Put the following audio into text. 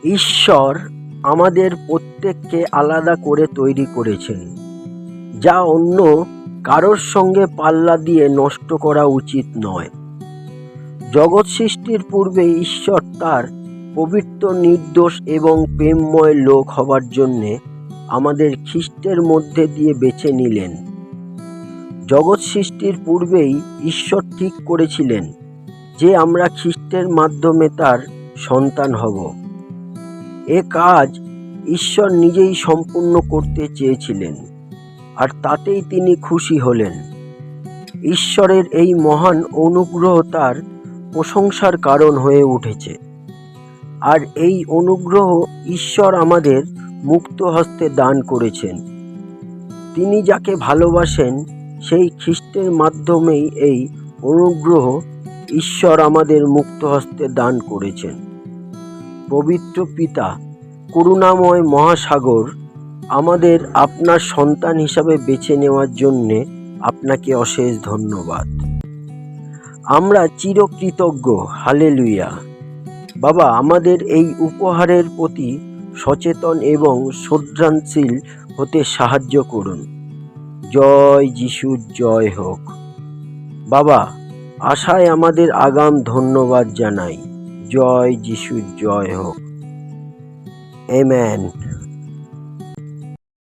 ঈশ্বর আমাদের প্রত্যেককে আলাদা করে তৈরি করেছেন, যা অন্য কারোর সঙ্গে পাল্লা দিয়ে নষ্ট করা উচিত নয়। জগৎ সৃষ্টির পূর্বে ঈশ্বর তার পবিত্র, নির্দোষ এবং প্রেমময় লোক হবার জন্যে আমাদের খ্রিস্টের মধ্যে দিয়ে বেছে নিলেন। জগৎ সৃষ্টির পূর্বেই ঈশ্বর ঠিক করেছিলেন যে আমরা খ্রিস্টের মাধ্যমে তার সন্তান হব। এ কাজ ঈশ্বর নিজেই সম্পূর্ণ করতে চেয়েছিলেন, আর তাতেই তিনি খুশি হলেন। ঈশ্বরের এই মহান অনুগ্রহ তার প্রশংসার কারণ হয়ে উঠেছে, আর এই অনুগ্রহ ঈশ্বর আমাদের মুক্ত হস্তে দান করেছেন। তিনি যাকে ভালোবাসেন সেই খ্রিস্টের মাধ্যমেই এই অনুগ্রহ ঈশ্বর আমাদের মুক্ত হস্তে দান করেছেন। পবিত্র পিতা, করুণাময় মহাসাগর, আমাদের আপনার সন্তান হিসাবে বেছে নেওয়ার জন্যে আপনাকে অশেষ ধন্যবাদ। আমরা চিরকৃতজ্ঞ। হালেলুয়া। বাবা, আমাদের এই উপহারের প্রতি সচেতন এবং শ্রদ্ধাশীল হতে সাহায্য করুন। জয় যিশুর জয় হোক। বাবা, আশায় আমাদের আগাম ধন্যবাদ জানাই। জয় যিশুর জয় হোক। আমেন।